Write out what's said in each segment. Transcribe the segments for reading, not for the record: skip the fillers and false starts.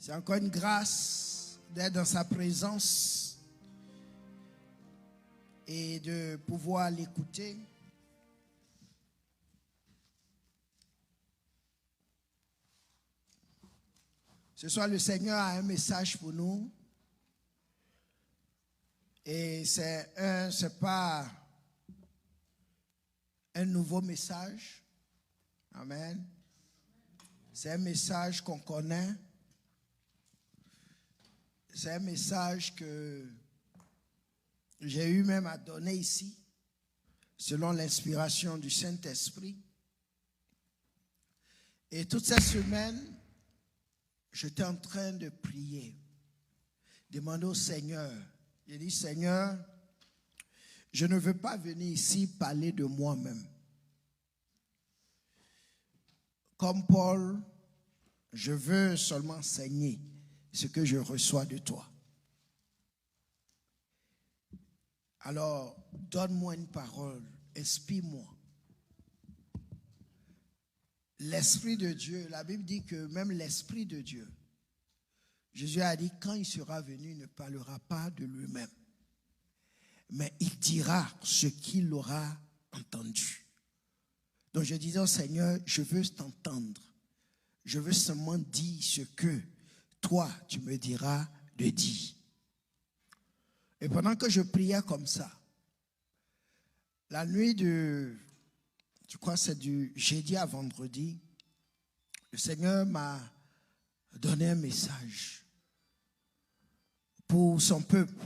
C'est encore une grâce d'être dans sa présence et de pouvoir l'écouter. Ce soir, le Seigneur a un message pour nous. Et c'est pas un nouveau message. Amen. C'est un message qu'on connaît. C'est un message que j'ai eu même à donner ici, selon l'inspiration du Saint-Esprit. Et toute cette semaine, j'étais en train de prier, demander au Seigneur. J'ai dit, Seigneur, je ne veux pas venir ici parler de moi-même. Comme Paul, je veux seulement enseigner ce que je reçois de toi. Alors, donne-moi une parole, inspire-moi. L'Esprit de Dieu, la Bible dit que même l'Esprit de Dieu, Jésus a dit, quand il sera venu, il ne parlera pas de lui-même, mais il dira ce qu'il aura entendu. Donc je disais au Seigneur, je veux t'entendre. Je veux seulement dire ce que toi, tu me diras de dire. Et pendant que je priais comme ça, la nuit je crois que c'est du jeudi à vendredi, le Seigneur m'a donné un message pour son peuple.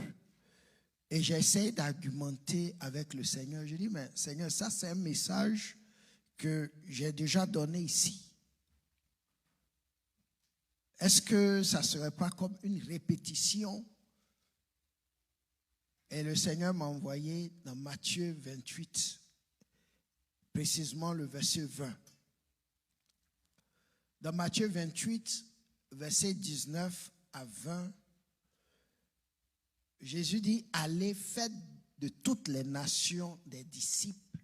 Et j'essaie d'argumenter avec le Seigneur. Je dis, mais Seigneur, ça c'est un message que j'ai déjà donné ici. Est-ce que ça ne serait pas comme une répétition? Et le Seigneur m'a envoyé dans Matthieu 28, précisément le verset 20. Dans Matthieu 28, verset 19 à 20, Jésus dit, allez, faites de toutes les nations des disciples,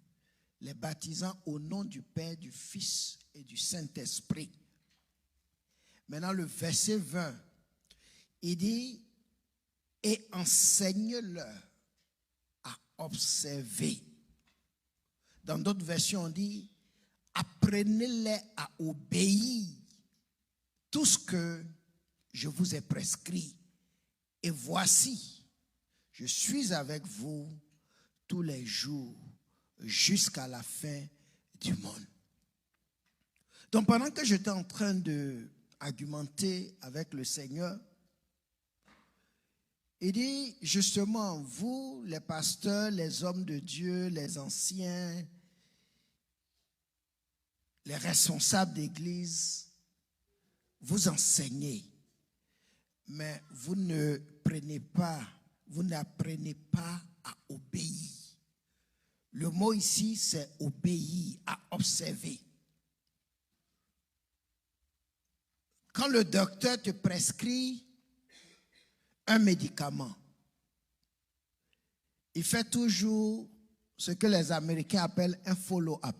les baptisant au nom du Père, du Fils et du Saint-Esprit. Maintenant, le verset 20, il dit, et enseigne-leur à observer. Dans d'autres versions, on dit, apprenez-les à obéir tout ce que je vous ai prescrit. Et voici, je suis avec vous tous les jours jusqu'à la fin du monde. Donc pendant que j'étais en train d'argumenter avec le Seigneur, il dit justement, vous, les pasteurs, les hommes de Dieu, les anciens, les responsables d'église, vous enseignez, mais vous n'apprenez pas à obéir. Le mot ici, c'est obéir, à observer. Quand le docteur te prescrit un médicament, il fait toujours ce que les Américains appellent un follow-up.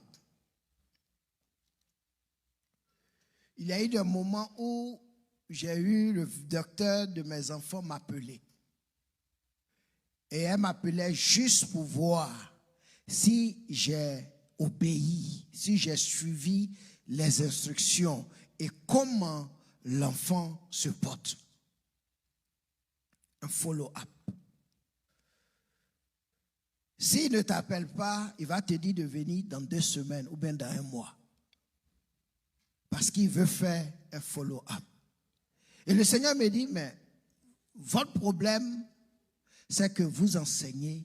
Il y a eu des moments où j'ai eu le docteur de mes enfants m'appeler. Et elle m'appelait juste pour voir si j'ai obéi, si j'ai suivi les instructions et comment l'enfant se porte. Un follow-up. S'il ne t'appelle pas, il va te dire de venir dans 2 semaines ou bien dans 1 mois. Parce qu'il veut faire un follow-up. Et le Seigneur me dit, mais votre problème, c'est que vous enseignez,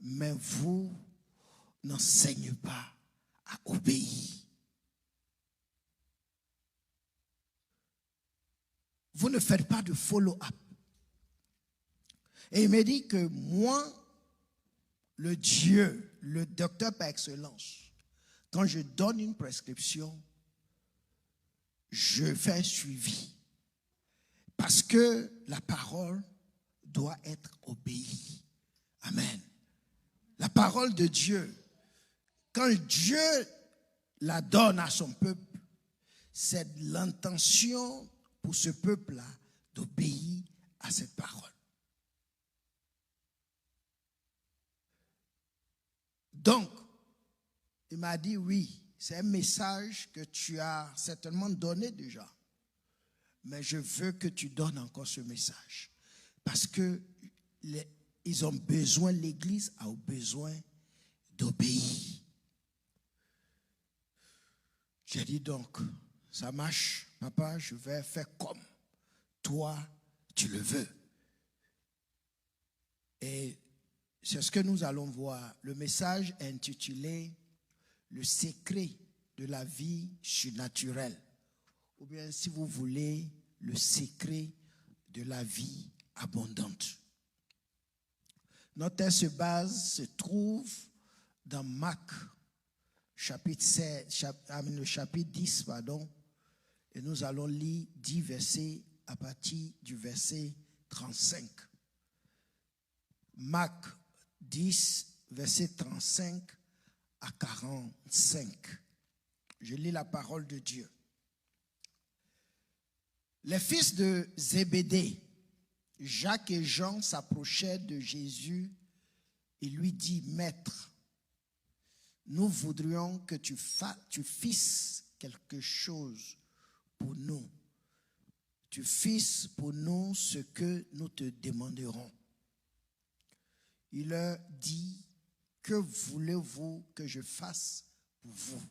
mais vous n'enseignez pas à obéir. Vous ne faites pas de follow-up. Et il me dit que moi, le docteur par excellence, quand je donne une prescription, je fais un suivi. Parce que la parole doit être obéie. Amen. La parole de Dieu, quand Dieu la donne à son peuple, c'est l'intention pour ce peuple-là d'obéir à cette parole. Donc, il m'a dit, oui, c'est un message que tu as certainement donné déjà. Mais je veux que tu donnes encore ce message. Parce que ils ont besoin, l'Église a besoin d'obéir. J'ai dit donc, ça marche, papa, je vais faire comme toi, tu le veux. Et c'est ce que nous allons voir. Le message est intitulé « Le secret de la vie surnaturelle » ou bien, si vous voulez, « Le secret de la vie abondante ». Notre texte se trouve dans Marc, chapitre 10, et nous allons lire 10 versets à partir du verset 35. Marc 10, verset 35 à 45. Je lis la parole de Dieu. Les fils de Zébédée, Jacques et Jean, s'approchèrent de Jésus et lui dit, « Maître, nous voudrions que tu fisses quelque chose pour nous. Tu fisses pour nous ce que nous te demanderons. » Il leur dit, « Que voulez-vous que je fasse pour vous?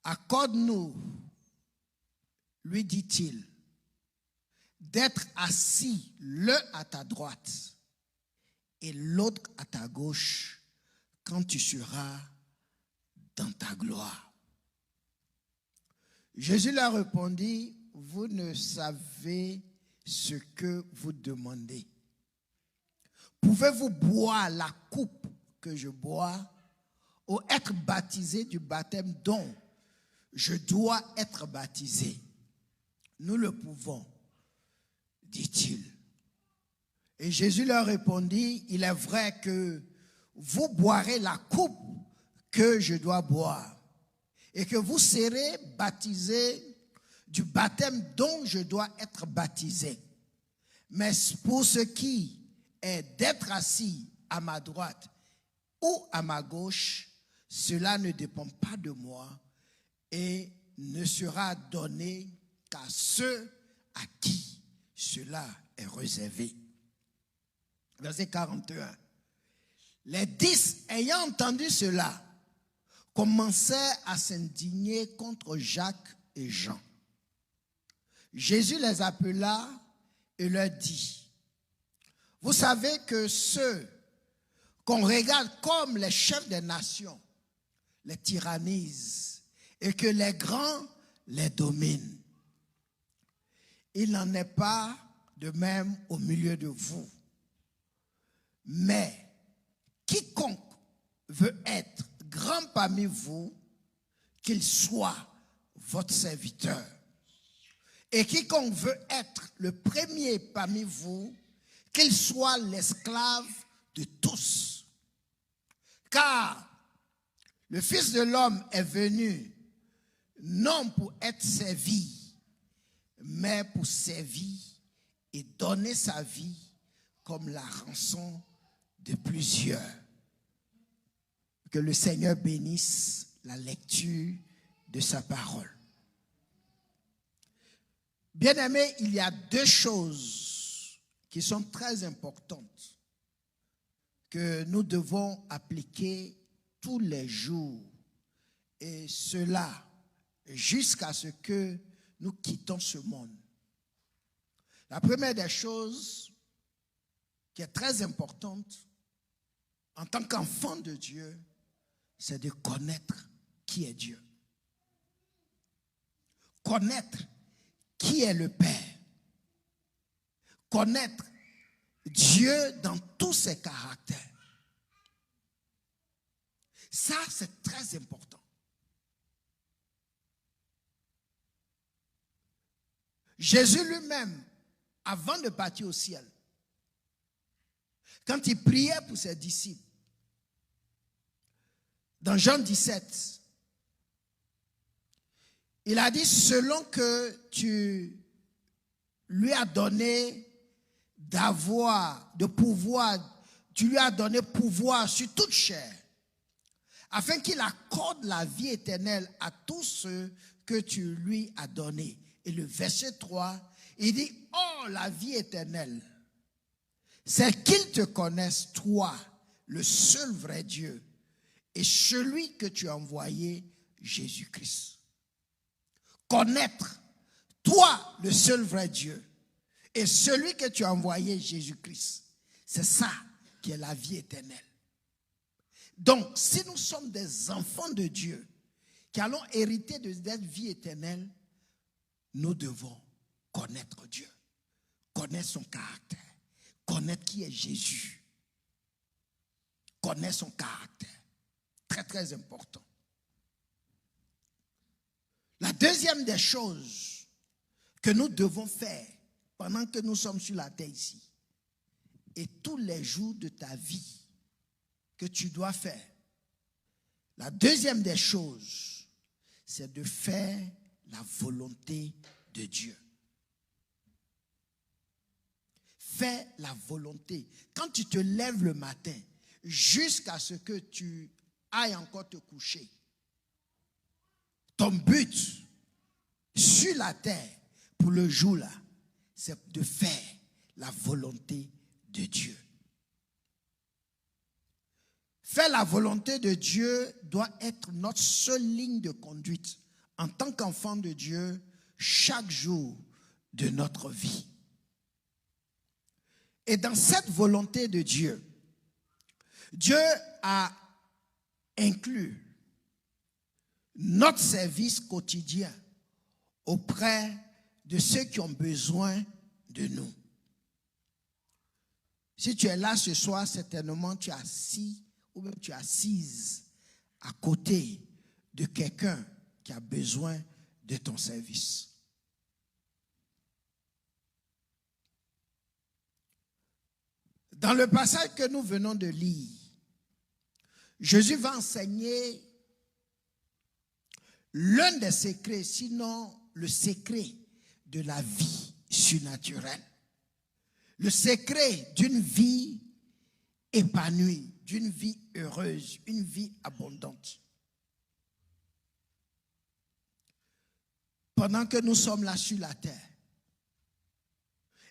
Accorde-nous, lui dit-il, d'être assis l'un à ta droite et l'autre à ta gauche quand tu seras dans ta gloire. » Jésus leur répondit, « Vous ne savez ce que vous demandez. Pouvez-vous boire la coupe que je bois ou être baptisé du baptême dont je dois être baptisé? » Nous le pouvons, dit-il. Et Jésus leur répondit, « Il est vrai que vous boirez la coupe que je dois boire et que vous serez baptisés du baptême dont je dois être baptisé. Mais pour ce qui est d'être assis à ma droite ou à ma gauche, cela ne dépend pas de moi et ne sera donné qu'à ceux à qui cela est réservé. » Verset 41. Les 10, ayant entendu cela, commencèrent à s'indigner contre Jacques et Jean. Jésus les appela et leur dit, « Vous savez que ceux qu'on regarde comme les chefs des nations les tyrannisent et que les grands les dominent. Il n'en est pas de même au milieu de vous. Mais quiconque veut être grand parmi vous, qu'il soit votre serviteur. Et quiconque veut être le premier parmi vous, qu'il soit l'esclave de tous. Car le Fils de l'homme est venu non pour être servi, mais pour servir et donner sa vie comme la rançon de plusieurs. » Que le Seigneur bénisse la lecture de sa parole. Bien-aimés, il y a deux choses qui sont très importantes que nous devons appliquer tous les jours, et cela jusqu'à ce que nous quittons ce monde. La première des choses qui est très importante en tant qu'enfant de Dieu, c'est de connaître qui est Dieu. Connaître qui est le Père. Connaître Dieu dans tous ses caractères. Ça, c'est très important. Jésus lui-même, avant de partir au ciel, quand il priait pour ses disciples, dans Jean 17, Il a dit, selon que tu lui as donné de pouvoir, tu lui as donné pouvoir sur toute chair, afin qu'il accorde la vie éternelle à tous ceux que tu lui as donnés. Et le verset 3, il dit, oh, la vie éternelle, c'est qu'ils te connaissent, toi, le seul vrai Dieu, et celui que tu as envoyé, Jésus-Christ. Connaître, toi, le seul vrai Dieu, et celui que tu as envoyé, Jésus-Christ. C'est ça qui est la vie éternelle. Donc, si nous sommes des enfants de Dieu, qui allons hériter de cette vie éternelle, nous devons connaître Dieu, connaître son caractère, connaître qui est Jésus, connaître son caractère. Très, très important. La deuxième des choses que nous devons faire pendant que nous sommes sur la terre ici, et tous les jours de ta vie que tu dois faire, la deuxième des choses, c'est de faire la volonté de Dieu. Fais la volonté. Quand tu te lèves le matin, jusqu'à ce que tu ailles encore te coucher, ton but sur la terre pour le jour-là, c'est de faire la volonté de Dieu. Faire la volonté de Dieu doit être notre seule ligne de conduite en tant qu'enfant de Dieu chaque jour de notre vie. Et dans cette volonté de Dieu, Dieu a inclus notre service quotidien auprès de ceux qui ont besoin de nous. Si tu es là ce soir, certainement tu es assis ou même tu es assise à côté de quelqu'un qui a besoin de ton service. Dans le passage que nous venons de lire, Jésus va enseigner l'un des secrets, sinon le secret de la vie surnaturelle. Le secret d'une vie épanouie, d'une vie heureuse, une vie abondante. Pendant que nous sommes là sur la terre.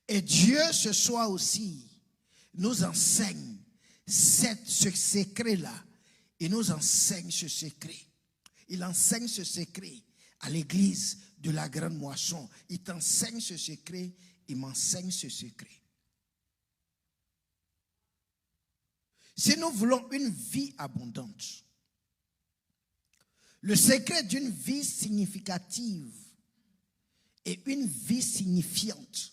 Et Dieu ce soir aussi nous enseigne ce secret-là. Il nous enseigne ce secret. Il enseigne ce secret à l'église de la Grande Moisson. Il t'enseigne ce secret, il m'enseigne ce secret. Si nous voulons une vie abondante, le secret d'une vie significative et une vie signifiante,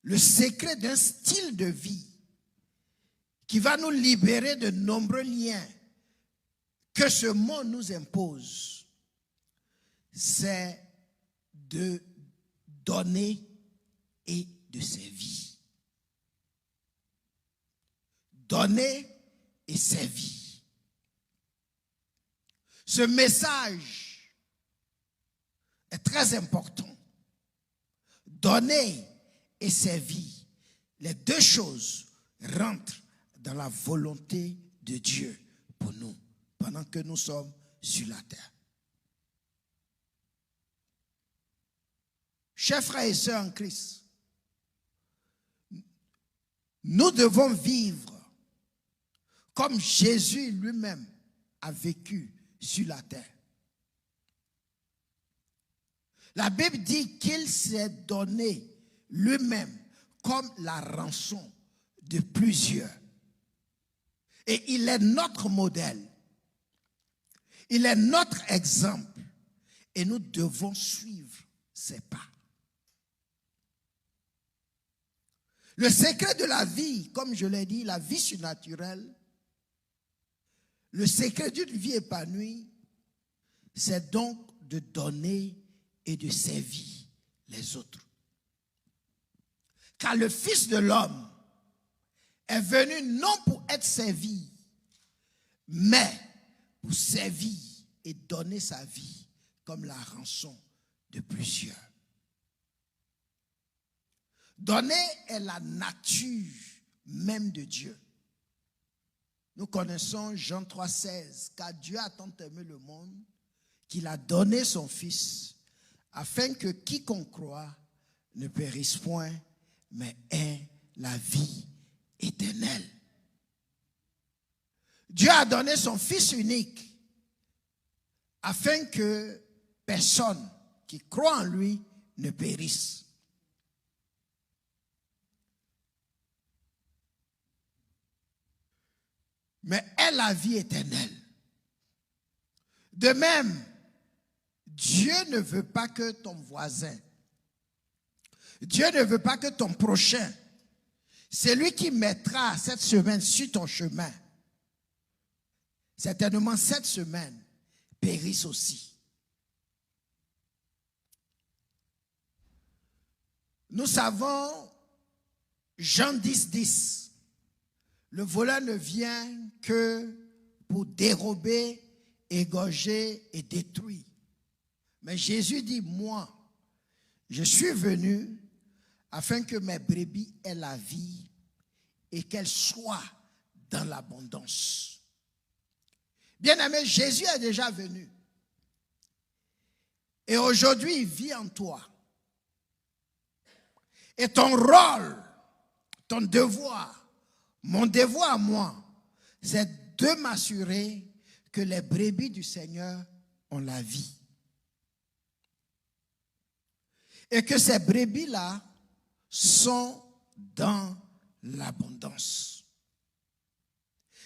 le secret d'un style de vie qui va nous libérer de nombreux liens que ce monde nous impose, c'est de donner et de servir. Donner et servir. Ce message est très important. Donner et servir. Les deux choses rentrent dans la volonté de Dieu pour nous, pendant que nous sommes sur la terre. Chers frères et sœurs en Christ, nous devons vivre comme Jésus lui-même a vécu sur la terre. La Bible dit qu'il s'est donné lui-même comme la rançon de plusieurs. Et il est notre modèle. Il est notre exemple. Et nous devons suivre ses pas. Le secret de la vie, comme je l'ai dit, la vie surnaturelle, le secret d'une vie épanouie, c'est donc de donner et de servir les autres. Car le Fils de l'homme est venu non pour être servi, mais pour servir et donner sa vie comme la rançon de plusieurs. Donner est la nature même de Dieu. Nous connaissons Jean 3,16, car Dieu a tant aimé le monde qu'il a donné son Fils, afin que quiconque croit ne périsse point, mais ait la vie éternelle. Dieu a donné son Fils unique, afin que personne qui croit en lui ne périsse. Mais ait la vie éternelle. De même, Dieu ne veut pas que ton voisin, Dieu ne veut pas que ton prochain, celui qui mettra cette semaine sur ton chemin, certainement cette semaine, périsse aussi. Nous savons, Jean 10,10, le voleur ne vient que pour dérober, égorger et détruire. Mais Jésus dit, moi, je suis venu afin que mes brebis aient la vie et qu'elles soient dans l'abondance. Bien-aimé, Jésus est déjà venu. Et aujourd'hui, il vit en toi. Et ton rôle, ton devoir, mon devoir à moi, c'est de m'assurer que les brebis du Seigneur ont la vie. Et que ces brebis-là sont dans l'abondance.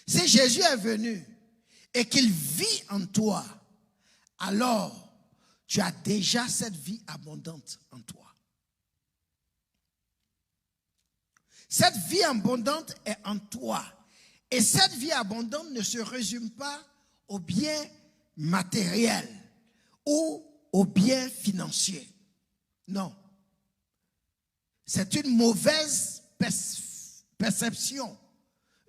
Si Jésus est venu et qu'il vit en toi, alors tu as déjà cette vie abondante en toi. Cette vie abondante est en toi. Et cette vie abondante ne se résume pas aux biens matériels ou aux biens financiers. Non. C'est une mauvaise perception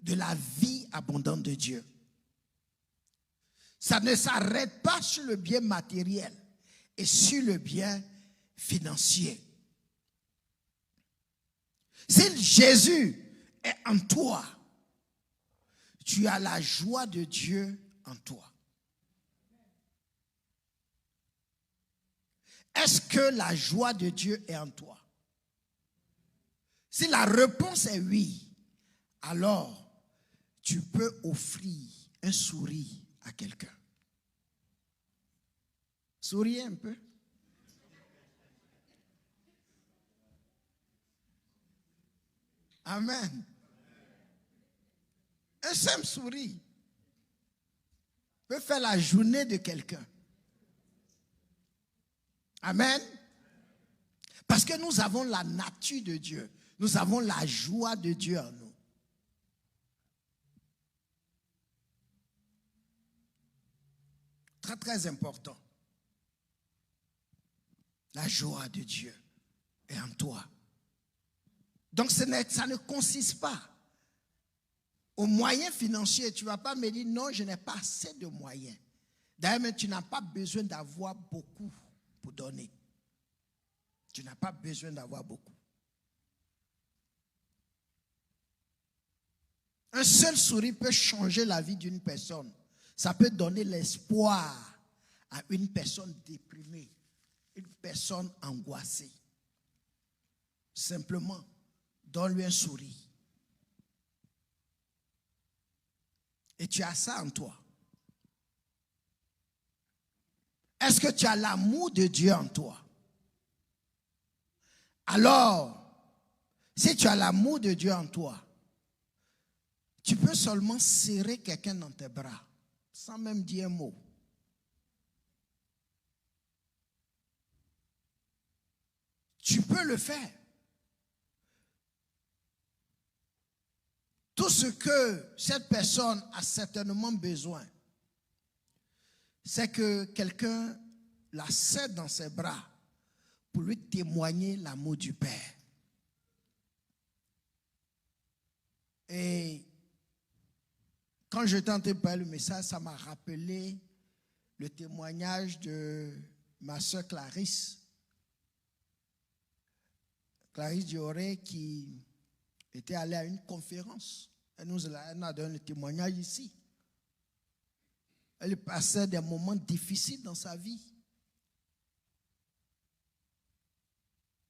de la vie abondante de Dieu. Ça ne s'arrête pas sur le bien matériel et sur le bien financier. Si Jésus est en toi, tu as la joie de Dieu en toi. Est-ce que la joie de Dieu est en toi? Si la réponse est oui, alors tu peux offrir un sourire à quelqu'un. Souriez un peu. Amen. Un simple sourire peut faire la journée de quelqu'un. Amen. Parce que nous avons la nature de Dieu. Nous avons la joie de Dieu en nous. Très, très important. La joie de Dieu est en toi. Donc ça ne consiste pas aux moyens financiers. Tu ne vas pas me dire non, je n'ai pas assez de moyens. D'ailleurs, tu n'as pas besoin d'avoir beaucoup pour donner. Tu n'as pas besoin d'avoir beaucoup. Un seul sourire peut changer la vie d'une personne. Ça peut donner l'espoir à une personne déprimée, une personne angoissée. Simplement, donne-lui un sourire. Et tu as ça en toi. Est-ce que tu as l'amour de Dieu en toi? Alors, si tu as l'amour de Dieu en toi, tu peux seulement serrer quelqu'un dans tes bras, sans même dire un mot. Tu peux le faire. Tout ce que cette personne a certainement besoin, c'est que quelqu'un la serre dans ses bras pour lui témoigner l'amour du Père. Et quand j'étais en train de parler le message, ça m'a rappelé le témoignage de ma soeur Clarisse Dioré, qui était allée à une conférence. Elle nous a donné le témoignage ici. Elle passait des moments difficiles dans sa vie.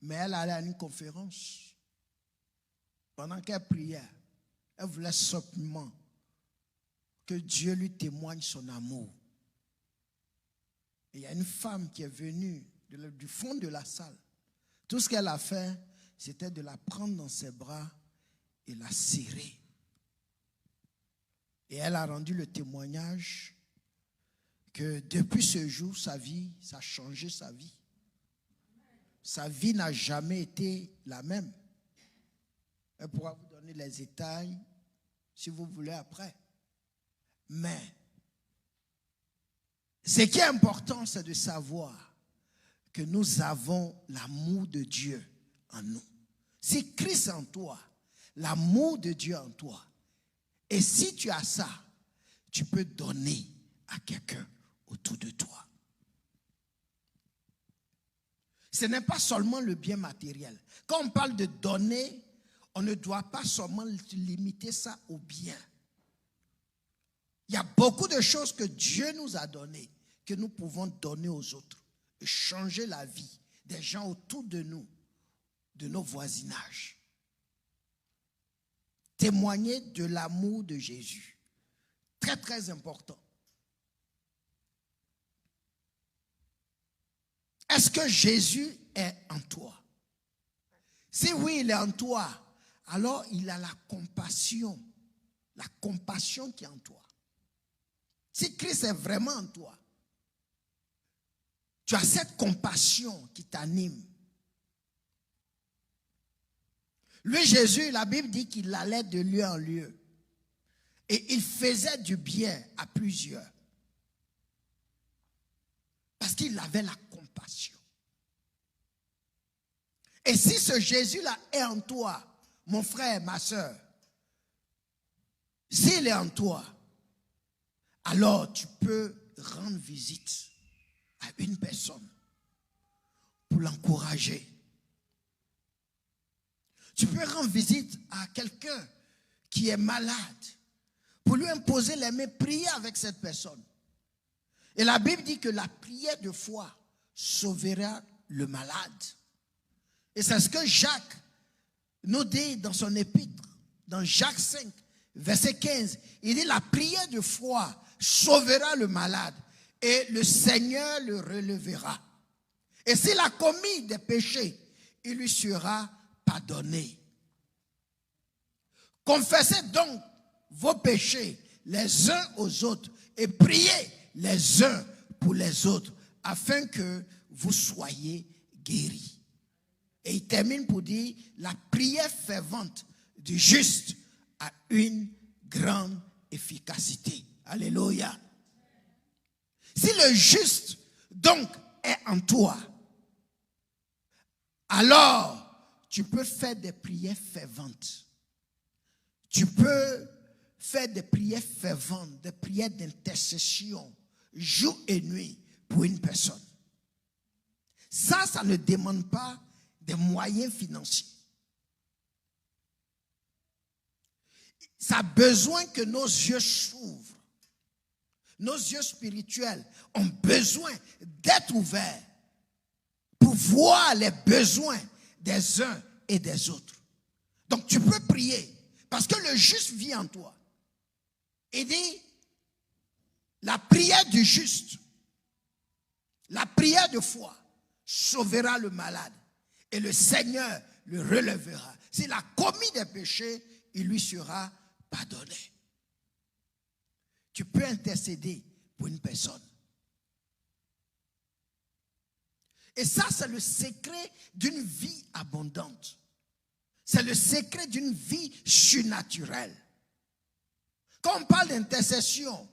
Mais elle allait à une conférence. Pendant qu'elle priait, elle voulait simplement que Dieu lui témoigne son amour. Et il y a une femme qui est venue du fond de la salle. Tout ce qu'elle a fait, c'était de la prendre dans ses bras et la serrer. Et elle a rendu le témoignage que depuis ce jour, ça a changé sa vie. Sa vie n'a jamais été la même. Elle pourra vous donner les détails si vous voulez après. Mais ce qui est important, c'est de savoir que nous avons l'amour de Dieu en nous. Si Christ est en toi, l'amour de Dieu en toi. Et si tu as ça, tu peux donner à quelqu'un autour de toi. Ce n'est pas seulement le bien matériel. Quand on parle de donner, on ne doit pas seulement limiter ça au bien. Il y a beaucoup de choses que Dieu nous a données, que nous pouvons donner aux autres et changer la vie des gens autour de nous, de nos voisinages. Témoigner de l'amour de Jésus. Très, très important. Est-ce que Jésus est en toi? Si oui, il est en toi, alors il a la compassion qui est en toi. Si Christ est vraiment en toi, tu as cette compassion qui t'anime. Lui, Jésus, la Bible dit qu'il allait de lieu en lieu. Et il faisait du bien à plusieurs. Parce qu'il avait la compassion. Et si ce Jésus-là est en toi, mon frère, ma soeur, s'il est en toi, alors tu peux rendre visite à une personne pour l'encourager. Tu peux rendre visite à quelqu'un qui est malade pour lui imposer les mains, prier avec cette personne. Et la Bible dit que la prière de foi sauvera le malade. Et c'est ce que Jacques nous dit dans son épître, dans Jacques 5, verset 15. Il dit la prière de foi sauvera le malade et le Seigneur le relèvera. Et s'il a commis des péchés, il lui sera pardonné. Confessez donc vos péchés les uns aux autres et priez les uns pour les autres afin que vous soyez guéris. Et il termine pour dire la prière fervente du juste a une grande efficacité. Alléluia. Si le juste donc est en toi, alors tu peux faire des prières ferventes. Tu peux faire des prières ferventes, des prières d'intercession, jour et nuit pour une personne. Ça ne demande pas des moyens financiers. Ça a besoin que nos yeux s'ouvrent. Nos yeux spirituels ont besoin d'être ouverts pour voir les besoins des uns et des autres. Donc tu peux prier parce que le juste vit en toi. Il dit, la prière du juste, la prière de foi sauvera le malade et le Seigneur le relèvera. S'il a commis des péchés, il lui sera pardonné. Tu peux intercéder pour une personne. Et ça, c'est le secret d'une vie abondante. C'est le secret d'une vie surnaturelle. Quand on parle d'intercession,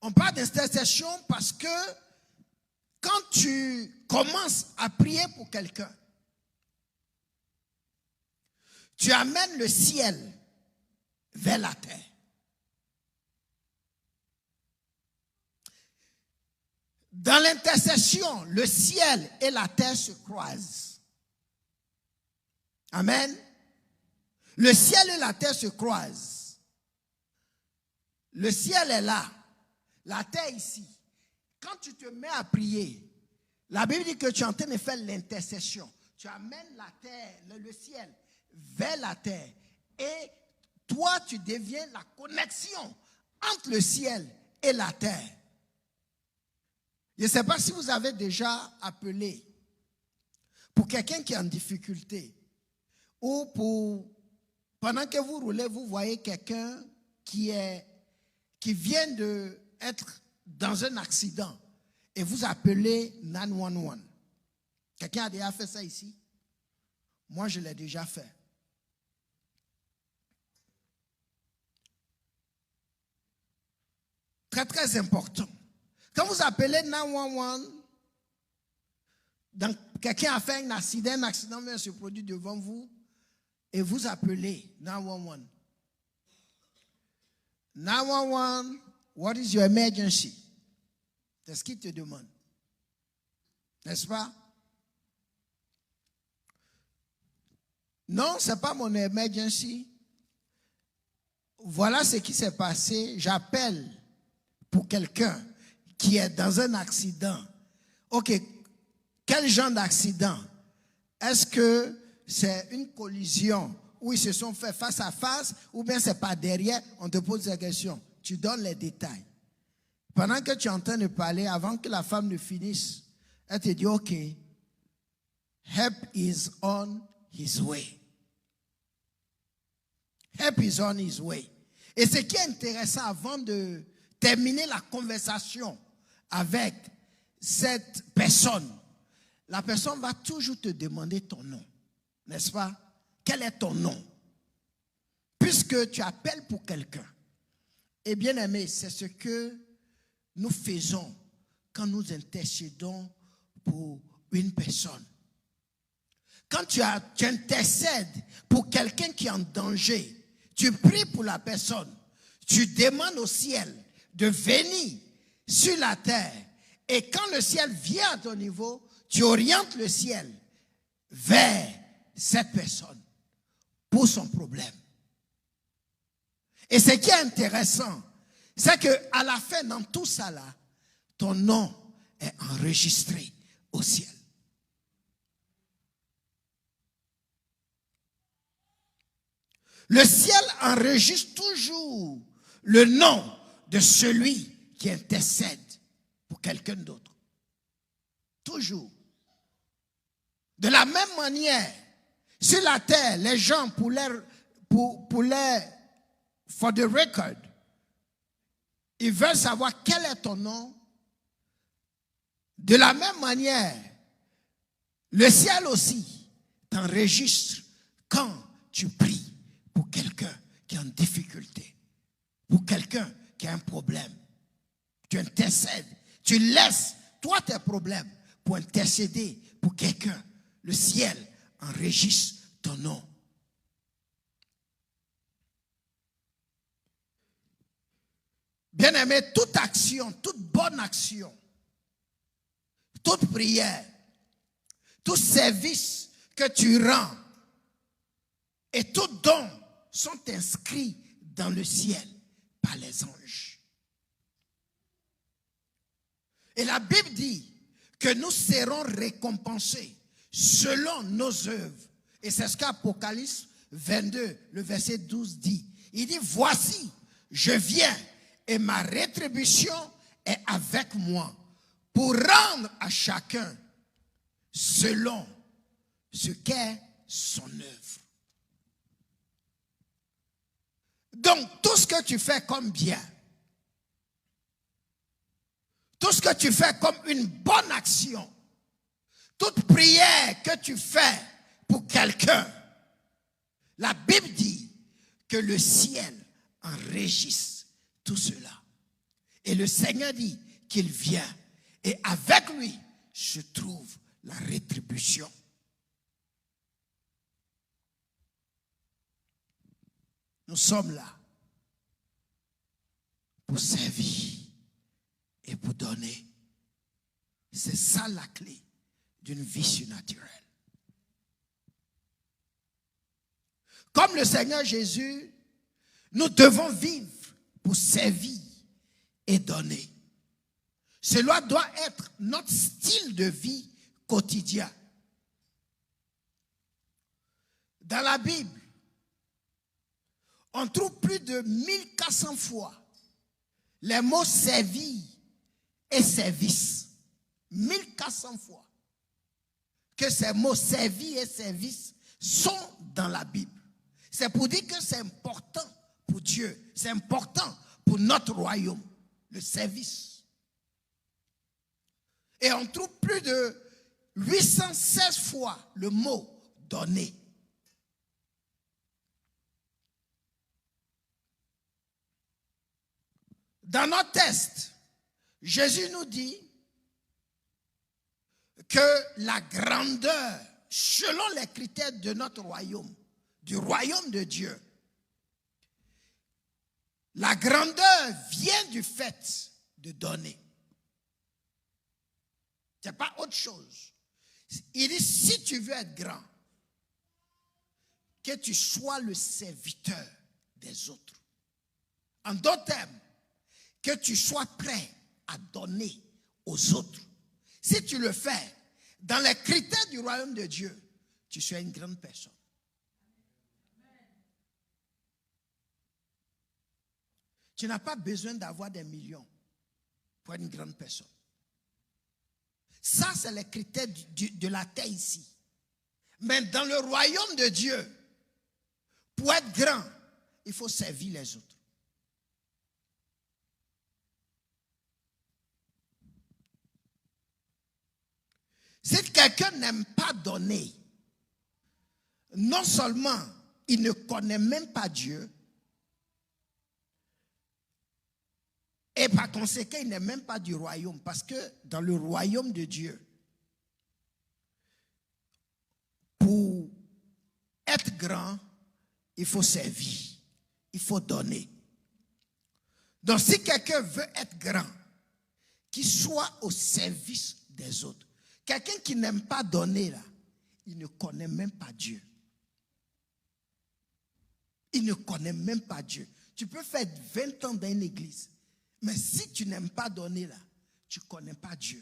on parle d'intercession parce que quand tu commences à prier pour quelqu'un, tu amènes le ciel vers la terre. Dans l'intercession, le ciel et la terre se croisent. Amen. Le ciel et la terre se croisent. Le ciel est là, la terre ici. Quand tu te mets à prier, la Bible dit que tu es en train de faire l'intercession. Tu amènes la terre, le ciel vers la terre. Et toi, tu deviens la connexion entre le ciel et la terre. Je ne sais pas si vous avez déjà appelé pour quelqu'un qui est en difficulté ou pendant que vous roulez, vous voyez quelqu'un qui vient d'être dans un accident et vous appelez 911. Quelqu'un a déjà fait ça ici? Moi, je l'ai déjà fait. Très, très important. Quand vous appelez 911, quelqu'un a fait un accident vient se produire devant vous, et vous appelez 911. 911, what is your emergency? C'est ce qu'il te demande. N'est-ce pas? Non, ce n'est pas mon emergency. Voilà ce qui s'est passé. J'appelle pour quelqu'un qui est dans un accident. Ok, quel genre d'accident? Est-ce que c'est une collision où ils se sont fait face à face ou bien c'est par derrière? On te pose la question. Tu donnes les détails. Pendant que tu es en train de parler, avant que la femme ne finisse, elle te dit, ok, help is on his way. Help is on his way. Et ce qui est intéressant, avant de terminer la conversation avec cette personne, la personne va toujours te demander ton nom. N'est-ce pas? Quel est ton nom? Puisque tu appelles pour quelqu'un. Et bien aimé, c'est ce que nous faisons quand nous intercédons pour une personne. Quand tu intercèdes pour quelqu'un qui est en danger, tu pries pour la personne, tu demandes au ciel de venir sur la terre. Et quand le ciel vient à ton niveau, tu orientes le ciel vers cette personne pour son problème. Et ce qui est intéressant, c'est qu'à la fin, dans tout ça là, ton nom est enregistré au ciel. Le ciel enregistre toujours le nom de celui qui intercède pour quelqu'un d'autre. Toujours. De la même manière, sur la terre, les gens for the record, ils veulent savoir quel est ton nom. De la même manière, le ciel aussi t'enregistre quand tu pries pour quelqu'un qui est en difficulté, pour quelqu'un qui a un problème. Tu intercèdes, tu laisses toi tes problèmes pour intercéder pour quelqu'un. Le ciel enregistre ton nom. Bien-aimé, toute action, toute bonne action, toute prière, tout service que tu rends et tout don sont inscrits dans le ciel par les anges. Et la Bible dit que nous serons récompensés selon nos œuvres. Et c'est ce qu'Apocalypse 22, le verset 12 dit. Il dit, voici, je viens et ma rétribution est avec moi pour rendre à chacun selon ce qu'est son œuvre. Donc, tout ce que tu fais comme bien, tout ce que tu fais comme une bonne action, toute prière que tu fais pour quelqu'un, la Bible dit que le ciel enregistre tout cela. Et le Seigneur dit qu'il vient et avec lui se trouve la rétribution. Nous sommes là pour servir et pour donner. C'est ça la clé d'une vie surnaturelle. Comme le Seigneur Jésus, nous devons vivre pour servir et donner. Cela doit être notre style de vie quotidien. Dans la Bible, on trouve plus de 1400 fois les mots servir et service. 1400 fois que ces mots servir et service sont dans la Bible. C'est pour dire que c'est important pour Dieu, c'est important pour notre royaume, le service. Et on trouve plus de 816 fois le mot donner. Dans notre texte, Jésus nous dit que la grandeur, selon les critères de notre royaume, du royaume de Dieu, la grandeur vient du fait de donner. Ce n'est pas autre chose. Il dit, si tu veux être grand, que tu sois le serviteur des autres. En d'autres termes, que tu sois prêt à donner aux autres. Si tu le fais dans les critères du royaume de Dieu, tu seras une grande personne. Tu n'as pas besoin d'avoir des millions pour être une grande personne. Ça, c'est les critères de la terre ici. Mais dans le royaume de Dieu, pour être grand, il faut servir les autres. Si quelqu'un n'aime pas donner, non seulement il ne connaît même pas Dieu, et par conséquent, il n'est même pas du royaume. Parce que dans le royaume de Dieu, pour être grand, il faut servir, il faut donner. Donc si quelqu'un veut être grand, qu'il soit au service des autres. Quelqu'un qui n'aime pas donner, là, il ne connaît même pas Dieu. Il ne connaît même pas Dieu. Tu peux faire 20 ans dans une église. Mais si tu n'aimes pas donner là, tu ne connais pas Dieu.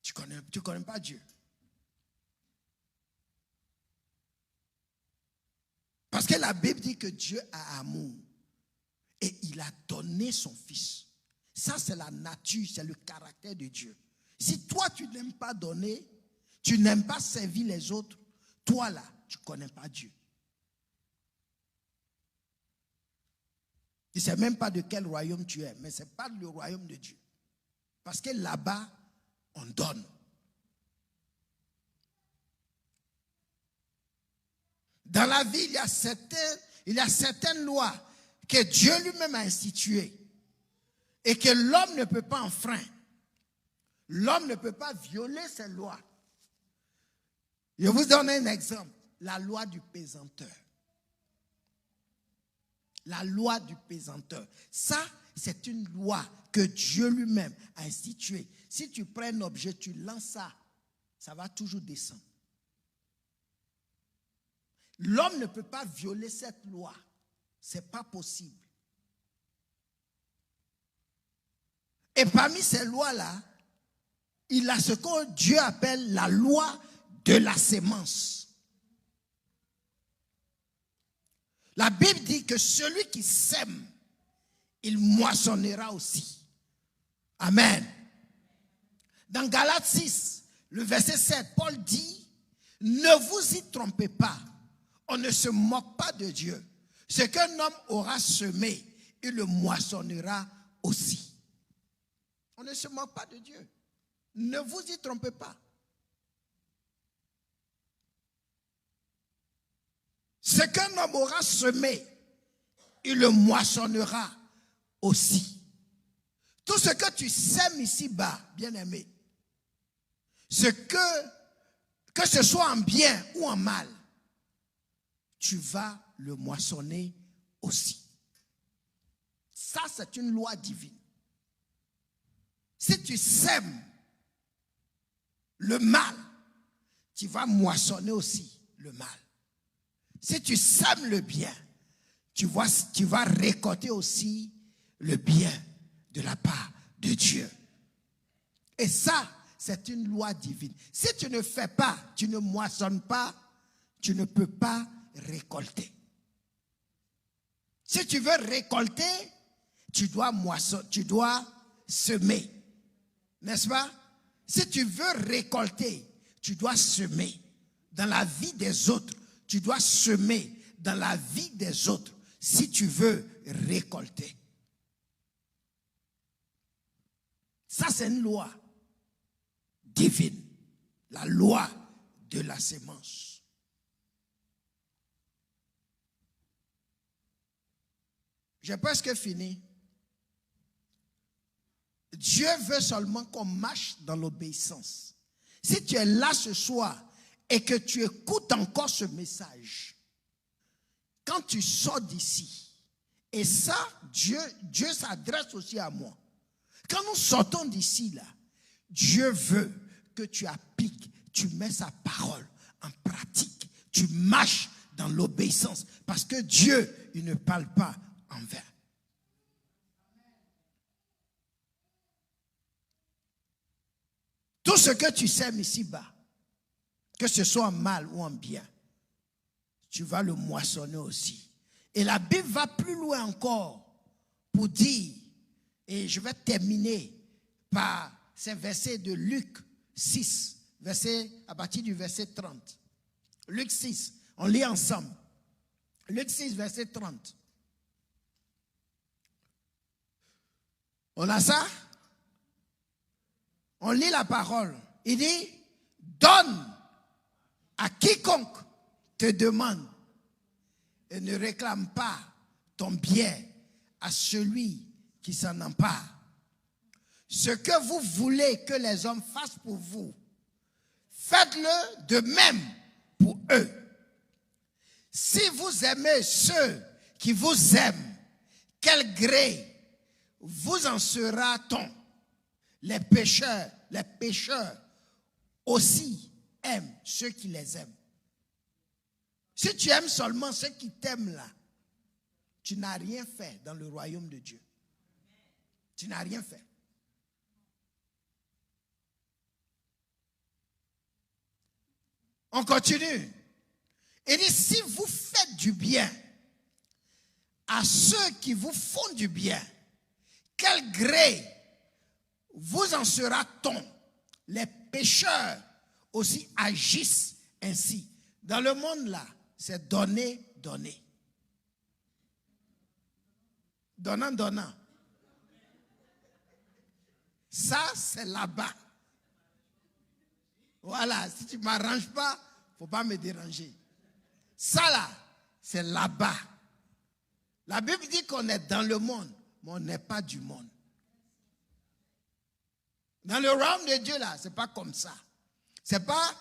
Tu connais pas Dieu. Parce que la Bible dit que Dieu a amour. Et il a donné son Fils. Ça, c'est la nature, c'est le caractère de Dieu. Si toi, tu n'aimes pas donner, tu n'aimes pas servir les autres, toi là, tu ne connais pas Dieu. Tu ne sais même pas de quel royaume tu es, mais ce n'est pas le royaume de Dieu. Parce que là-bas, on donne. Dans la vie, il y a certaines lois que Dieu lui-même a instituées et que l'homme ne peut pas enfreindre. L'homme ne peut pas violer ces lois. Je vous donne un exemple. La loi du pesanteur. La loi du pesanteur. Ça, c'est une loi que Dieu lui-même a instituée. Si tu prends un objet, tu lances ça, ça va toujours descendre. L'homme ne peut pas violer cette loi. Ce n'est pas possible. Et parmi ces lois-là, il a ce que Dieu appelle la loi de la sémence. La Bible dit que celui qui sème, il moissonnera aussi. Amen. Dans Galates 6, le verset 7, Paul dit, ne vous y trompez pas, on ne se moque pas de Dieu. Ce qu'un homme aura semé, il le moissonnera aussi. On ne se moque pas de Dieu. Ne vous y trompez pas. Ce qu'un homme aura semé, il le moissonnera aussi. Tout ce que tu sèmes ici-bas, bien-aimé, que ce soit en bien ou en mal, tu vas le moissonner aussi. Ça, c'est une loi divine. Si tu sèmes le mal, tu vas moissonner aussi le mal. Si tu sèmes le bien, tu vas récolter aussi le bien de la part de Dieu. Et ça, c'est une loi divine. Si tu ne fais pas, tu ne moissonnes pas, tu ne peux pas récolter. Si tu veux récolter, tu dois moissonner, tu dois semer. N'est-ce pas? Si tu veux récolter, tu dois semer dans la vie des autres. Tu dois semer dans la vie des autres si tu veux récolter. Ça, c'est une loi divine. La loi de la sémence. J'ai presque fini. Dieu veut seulement qu'on marche dans l'obéissance. Si tu es là ce soir et que tu écoutes encore ce message, quand tu sors d'ici, et ça, Dieu s'adresse aussi à moi. Quand nous sortons d'ici, là, Dieu veut que tu appliques, tu mets sa parole en pratique. Tu marches dans l'obéissance. Parce que Dieu, il ne parle pas en vain. Tout ce que tu sèmes ici-bas, que ce soit en mal ou en bien, tu vas le moissonner aussi. Et la Bible va plus loin encore pour dire, et je vais terminer par ces versets de Luc 6, à partir du verset 30. Luc 6, on lit ensemble. Luc 6, verset 30. On a ça? On lit la parole. Il dit, donne à quiconque te demande et ne réclame pas ton bien à celui qui s'en empare. Ce que vous voulez que les hommes fassent pour vous, faites-le de même pour eux. Si vous aimez ceux qui vous aiment, quel gré vous en sera-t-on? Les pécheurs aussi aiment ceux qui les aiment. Si tu aimes seulement ceux qui t'aiment là, tu n'as rien fait dans le royaume de Dieu. Tu n'as rien fait. On continue. Il dit, si vous faites du bien à ceux qui vous font du bien, quel gré vous en sera-t-on? Les pécheurs aussi agissent ainsi. Dans le monde là, c'est donner, donner. Donnant, donnant. Ça, c'est là-bas. Voilà, si tu ne m'arranges pas, il ne faut pas me déranger. Ça là, c'est là-bas. La Bible dit qu'on est dans le monde, mais on n'est pas du monde. Dans le royaume de Dieu là, c'est pas comme ça. C'est pas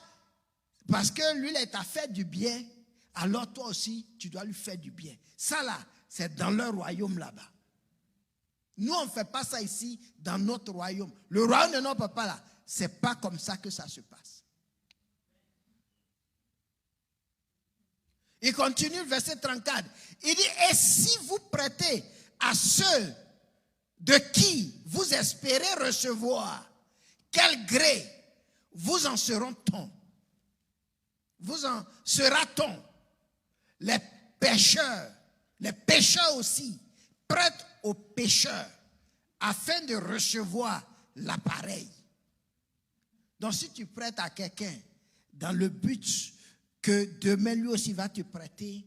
parce que lui il t'a fait du bien, alors toi aussi tu dois lui faire du bien. Ça là, c'est dans leur royaume là-bas. Nous on ne fait pas ça ici dans notre royaume. Le royaume de notre papa là, c'est pas comme ça que ça se passe. Il continue le verset 34. Il dit, et si vous prêtez à ceux de qui vous espérez recevoir, quel gré vous en seront-on? Vous en sera-t-on? Les pécheurs aussi, prêtent aux pécheurs afin de recevoir l'appareil. Donc si tu prêtes à quelqu'un dans le but que demain lui aussi va te prêter,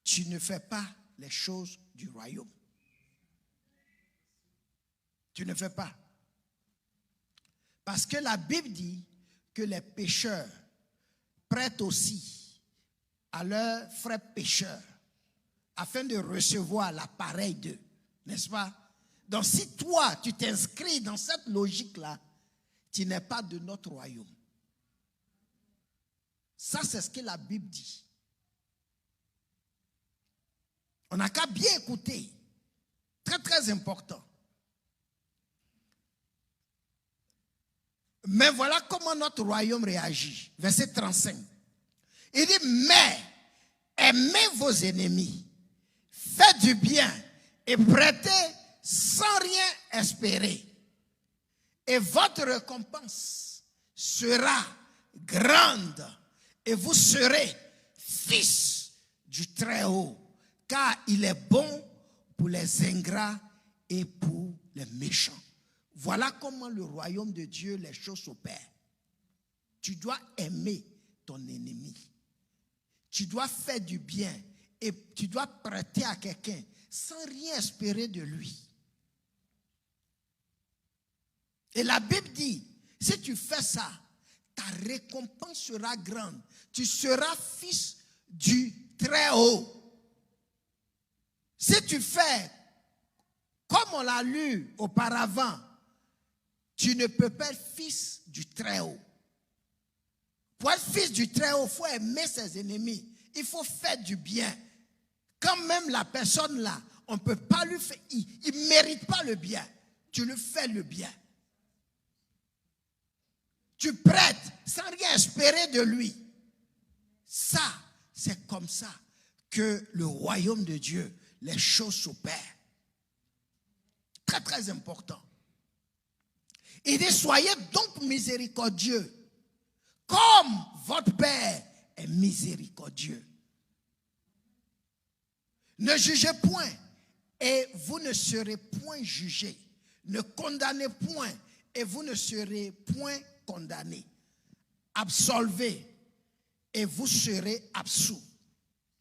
tu ne fais pas les choses du royaume. Tu ne fais pas. Parce que la Bible dit que les pécheurs prêtent aussi à leurs frères pécheurs afin de recevoir l'appareil d'eux. N'est-ce pas? Donc si toi, tu t'inscris dans cette logique-là, tu n'es pas de notre royaume. Ça, c'est ce que la Bible dit. On n'a qu'à bien écouter. Très, très important. Mais voilà comment notre royaume réagit. Verset 35. Il dit, mais aimez vos ennemis, faites du bien et prêtez sans rien espérer. Et votre récompense sera grande et vous serez fils du Très-Haut, car il est bon pour les ingrats et pour les méchants. Voilà comment le royaume de Dieu, les choses s'opèrent. Tu dois aimer ton ennemi. Tu dois faire du bien et tu dois prêter à quelqu'un sans rien espérer de lui. Et la Bible dit, si tu fais ça, ta récompense sera grande. Tu seras fils du Très-Haut. Si tu fais, comme on l'a lu auparavant, tu ne peux pas être fils du Très-Haut. Pour être fils du Très-Haut, il faut aimer ses ennemis. Il faut faire du bien. Quand même la personne là, on ne peut pas lui faire, il ne mérite pas le bien. Tu lui fais le bien. Tu prêtes sans rien espérer de lui. Ça, c'est comme ça que le royaume de Dieu, les choses s'opèrent. Très, très important. Il dit, soyez donc miséricordieux, comme votre Père est miséricordieux. Ne jugez point, et vous ne serez point jugés. Ne condamnez point, et vous ne serez point condamnés. Absolvez, et vous serez absous.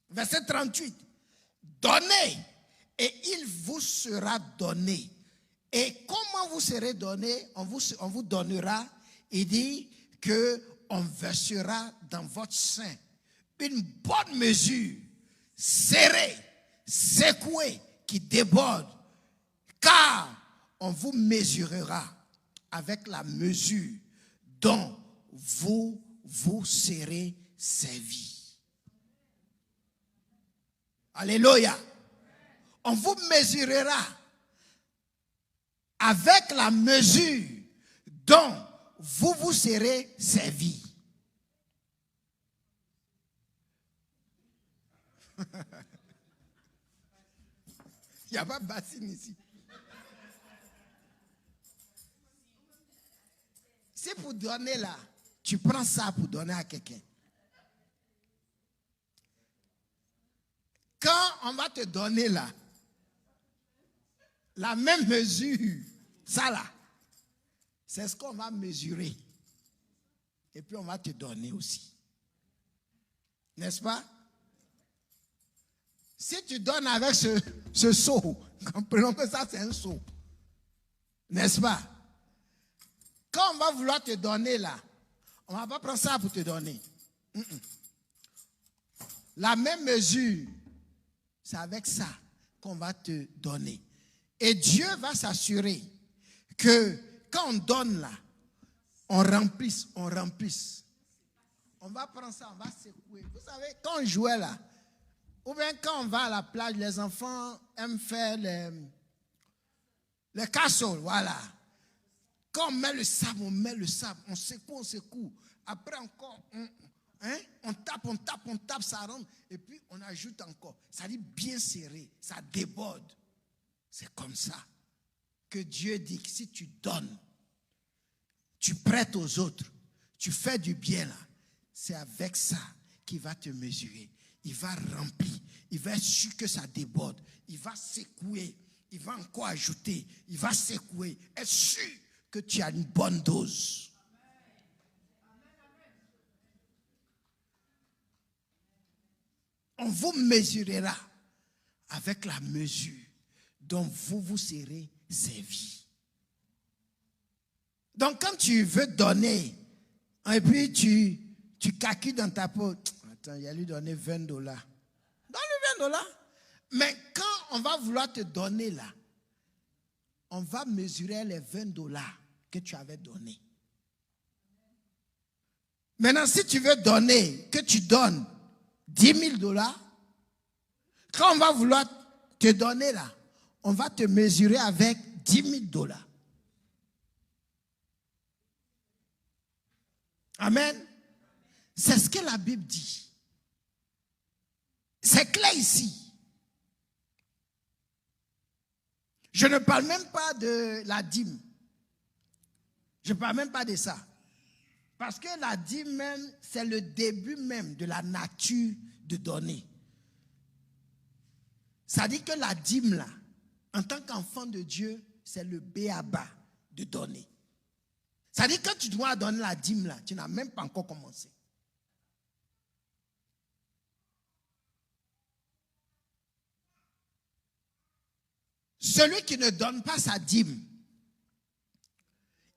Verset 38. Donnez, et il vous sera donné. Et comment vous serez donné? On vous donnera. Il dit qu'on versera dans votre sein une bonne mesure, serrée, secouée, qui déborde. Car on vous mesurera avec la mesure dont vous serez servi. Alléluia. On vous mesurera avec la mesure dont vous serez servi. Il n'y a pas de bassine ici. C'est pour donner là, tu prends ça pour donner à quelqu'un. Quand on va te donner là, la même mesure, ça là, c'est ce qu'on va mesurer. Et puis on va te donner aussi. N'est-ce pas? Si tu donnes avec ce seau, comprenons que ça c'est un seau. N'est-ce pas? Quand on va vouloir te donner là, on ne va pas prendre ça pour te donner. La même mesure, c'est avec ça qu'on va te donner. Et Dieu va s'assurer que quand on donne là, on remplisse. On va prendre ça, on va secouer. Vous savez, quand on jouait là, ou bien quand on va à la plage, les enfants aiment faire les casseroles, voilà. Quand on met le sable, on secoue. Après encore, on tape, ça rentre. Et puis on ajoute encore. Ça dit bien serré, ça déborde. C'est comme ça que Dieu dit que si tu donnes, tu prêtes aux autres, tu fais du bien là, c'est avec ça qu'il va te mesurer. Il va remplir, il va être sûr que ça déborde, il va secouer, il va encore ajouter, il va secouer, être sûr que tu as une bonne dose. On vous mesurera avec la mesure dont vous serez servi. Donc quand tu veux donner, et puis tu calcules dans ta peau, attends, il a lui donner $20. Donne-lui $20. Mais quand on va vouloir te donner là, on va mesurer les $20 que tu avais donné. Maintenant, si tu veux donner, que tu donnes $10,000, quand on va vouloir te donner là, on va te mesurer avec $10,000. Amen. C'est ce que la Bible dit. C'est clair ici. Je ne parle même pas de la dîme. Je ne parle même pas de ça. Parce que la dîme même, c'est le début même de la nature de donner. Ça dit que la dîme là, en tant qu'enfant de Dieu, c'est le b.a.-ba de donner. Ça dit que tu dois donner la dîme là, tu n'as même pas encore commencé. Celui qui ne donne pas sa dîme,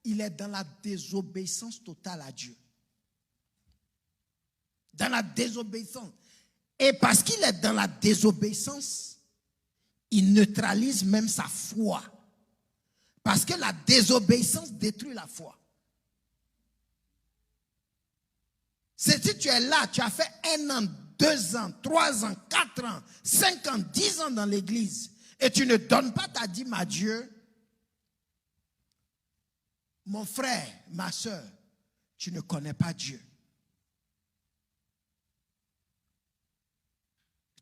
il est dans la désobéissance totale à Dieu. Dans la désobéissance. Et parce qu'il est dans la désobéissance, il neutralise même sa foi. Parce que la désobéissance détruit la foi. C'est si tu es là, tu as fait 1 an, 2 ans, 3 ans, 4 ans, 5 ans, 10 ans dans l'église et tu ne donnes pas ta dîme à Dieu, mon frère, ma soeur, tu ne connais pas Dieu.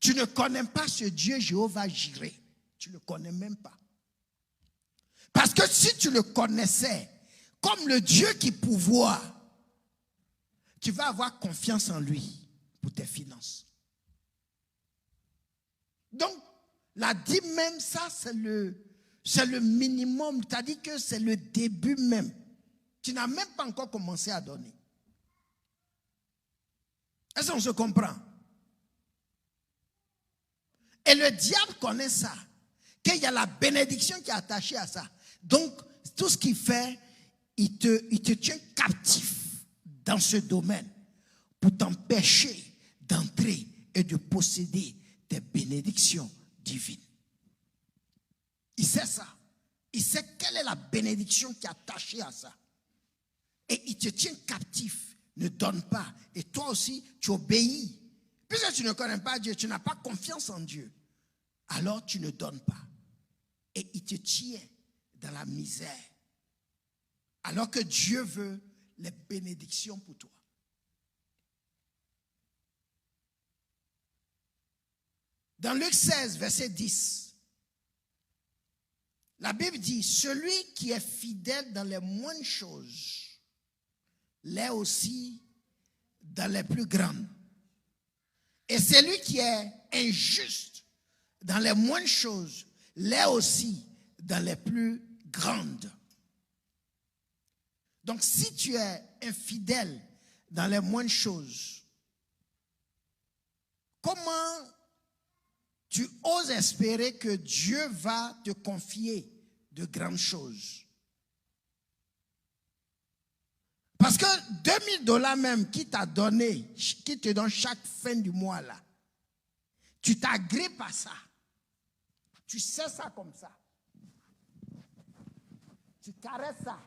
Tu ne connais pas ce Dieu Jéhovah Jireh. Tu ne le connais même pas. Parce que si tu le connaissais comme le Dieu qui pourvoit, tu vas avoir confiance en lui pour tes finances. Donc, la dîme même, ça, c'est le minimum. Tu as dit que c'est le début même. Tu n'as même pas encore commencé à donner. Est-ce qu'on se comprend? Et le diable connaît ça. Qu'il y a la bénédiction qui est attachée à ça. Donc, tout ce qu'il fait, il te tient captif dans ce domaine pour t'empêcher d'entrer et de posséder des bénédictions divines. Il sait ça. Il sait quelle est la bénédiction qui est attachée à ça. Et il te tient captif. Ne donne pas. Et toi aussi, tu obéis. Puisque tu ne connais pas Dieu, tu n'as pas confiance en Dieu. Alors tu ne donnes pas. Et il te tient dans la misère. Alors que Dieu veut les bénédictions pour toi. Dans Luc 16, verset 10, la Bible dit, celui qui est fidèle dans les moindres choses, l'est aussi dans les plus grandes. Et celui qui est injuste dans les moindres choses, l'est aussi dans les plus grandes. Donc si tu es infidèle dans les moindres choses, comment tu oses espérer que Dieu va te confier de grandes choses? Parce que $2000 même qui t'a donné, qui te donne chaque fin du mois là, tu t'agrippes à ça. Tu sais ça comme ça. Tu caresses ça.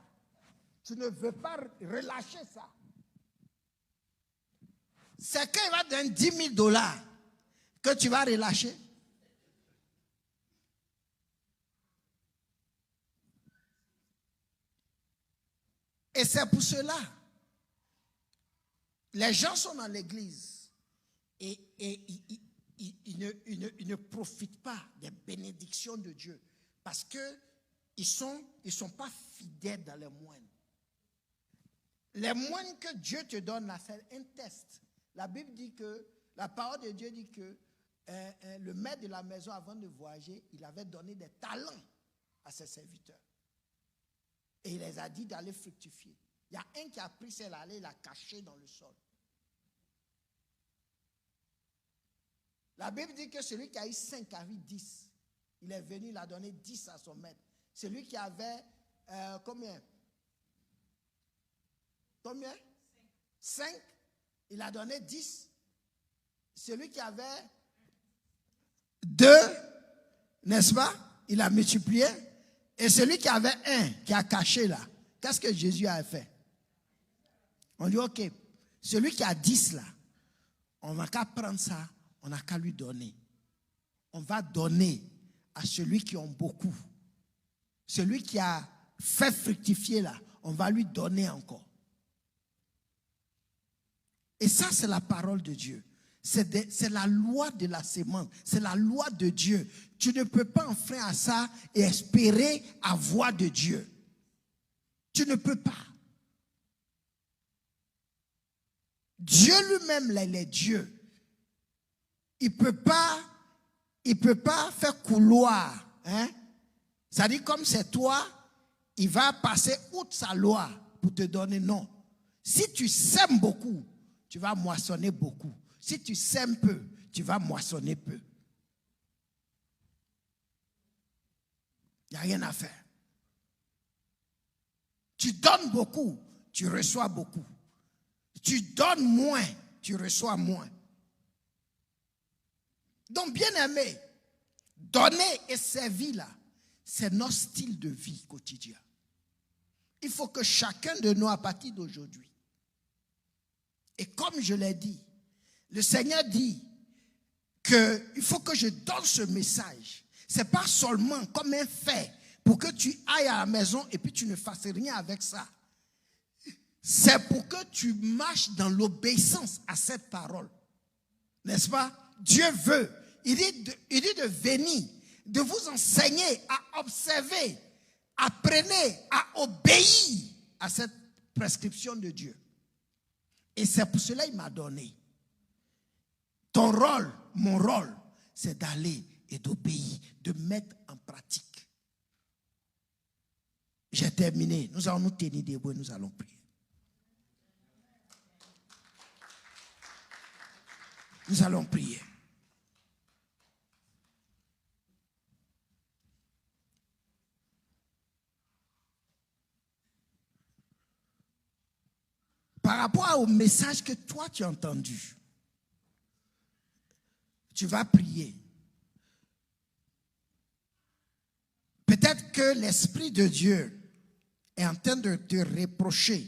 Tu ne veux pas relâcher ça. C'est quand il va te donner $10,000 que tu vas relâcher. Et c'est pour cela, les gens sont dans l'église et ils ne profitent pas des bénédictions de Dieu parce qu'ils ils sont pas fidèles dans les moines. Les moines que Dieu te donne là, c'est un test. La Bible dit que, la parole de Dieu dit que le maître de la maison, avant de voyager, il avait donné des talents à ses serviteurs. Et il les a dit d'aller fructifier. Il y a un qui a pris celle-là, il l'a caché dans le sol. La Bible dit que celui qui a eu 5 a eu 10. Il est venu, il a donné 10 à son maître. Celui qui avait combien? Combien? 5. Il a donné 10. Celui qui avait 2, n'est-ce pas? Il a multiplié. Et celui qui avait 1, qui a caché là, qu'est-ce que Jésus a fait? On dit, ok, celui qui a 10 là, on n'a qu'à prendre ça, on n'a qu'à lui donner. On va donner à celui qui a beaucoup. Celui qui a fait fructifier là, on va lui donner encore. Et ça, c'est la parole de Dieu. C'est la loi de la sémence. C'est la loi de Dieu. Tu ne peux pas enfreindre à ça et espérer avoir de Dieu. Tu ne peux pas. Dieu lui-même, là, il est Dieu. Il peut pas faire couloir. Hein? C'est-à-dire, comme c'est toi, il va passer outre sa loi pour te donner. Non. Si tu sèmes beaucoup, tu vas moissonner beaucoup. Si tu sèmes peu, tu vas moissonner peu. Il n'y a rien à faire. Tu donnes beaucoup, tu reçois beaucoup. Tu donnes moins, tu reçois moins. Donc, bien aimé, donner et servir là, c'est notre style de vie quotidien. Il faut que chacun de nous, à partir d'aujourd'hui, et comme je l'ai dit, le Seigneur dit qu'il faut que je donne ce message. Ce n'est pas seulement comme un fait pour que tu ailles à la maison et puis tu ne fasses rien avec ça. C'est pour que tu marches dans l'obéissance à cette parole. N'est-ce pas? Dieu veut. Il dit de venir, de vous enseigner à observer, apprenez à obéir à cette prescription de Dieu. Et c'est pour cela qu'il m'a donné. Ton rôle, mon rôle, c'est d'aller et d'obéir, de mettre en pratique. J'ai terminé. Nous allons nous tenir debout et nous allons prier. Nous allons prier. Par rapport au message que toi tu as entendu, tu vas prier. Peut-être que l'Esprit de Dieu est en train de te reprocher